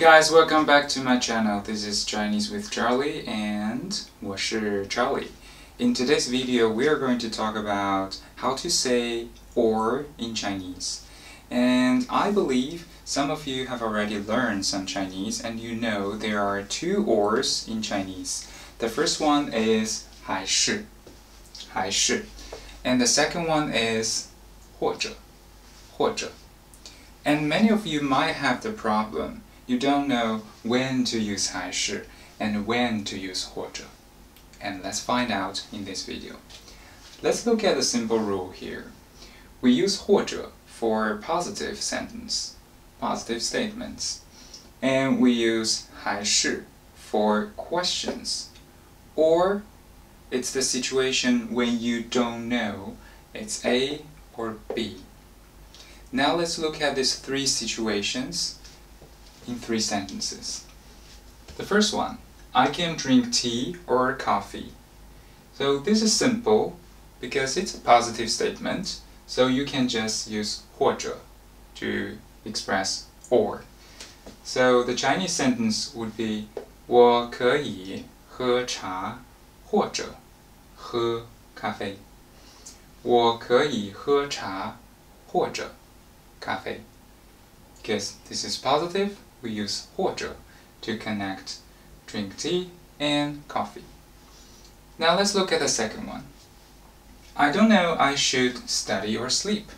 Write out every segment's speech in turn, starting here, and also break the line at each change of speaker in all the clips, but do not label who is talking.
guys, welcome back to my channel. This is Chinese with Charlie and 我是 Charlie. In today's video, we are going to talk about how to say or in Chinese. And I believe some of you have already learned some Chinese and you know there are two ors in Chinese. The first one is 还是 and the second one is 或者 And many of you might have the problem. You don't know when to use 还是 and when to use 或者. And let's find out in this video. Let's look at the simple rule here. We use 或者 for positive sentence, positive statements. And we use 还是 for questions. Or it's the situation when you don't know it's A or B. Now let's look at these three situations in three sentences. The first one, I can drink tea or coffee. So this is simple because it's a positive statement, so you can just use 或者 to express or. So the Chinese sentence would be 我可以喝茶或者喝咖啡。我可以喝茶或者咖啡. Because this is positive, we use 或者 to connect drink tea and coffee. Now let's look at the second one. I don't know I should study or sleep.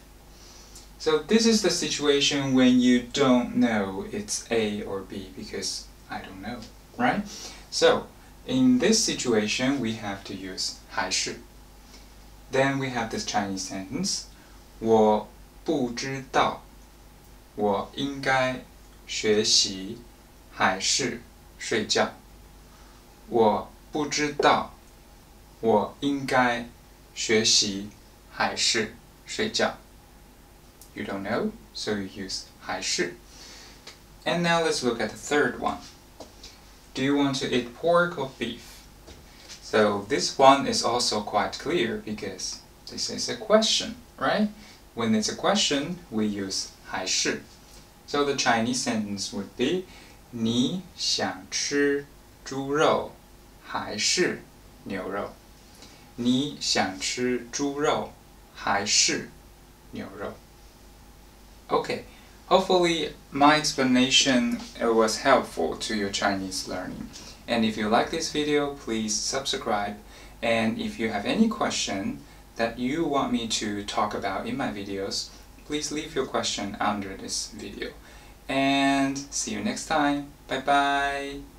So this is the situation when you don't know it's A or B because I don't know, right? So in this situation we have to use 还是. Then we have this Chinese sentence, 我不知道我应该学习还是睡觉。我不知道我应该学习还是睡觉。You don't know, so you use 还是. And now let's look at the third one. Do you want to eat pork or beef? So this one is also quite clear because this is a question, right? When it's a question, we use 还是. So the Chinese sentence would be 你想吃猪肉还是牛肉？你想吃猪肉还是牛肉？ Okay, hopefully my explanation was helpful to your Chinese learning. And if you like this video, please subscribe. And if you have any question that you want me to talk about in my videos, please leave your question under this video. And see you next time. Bye bye.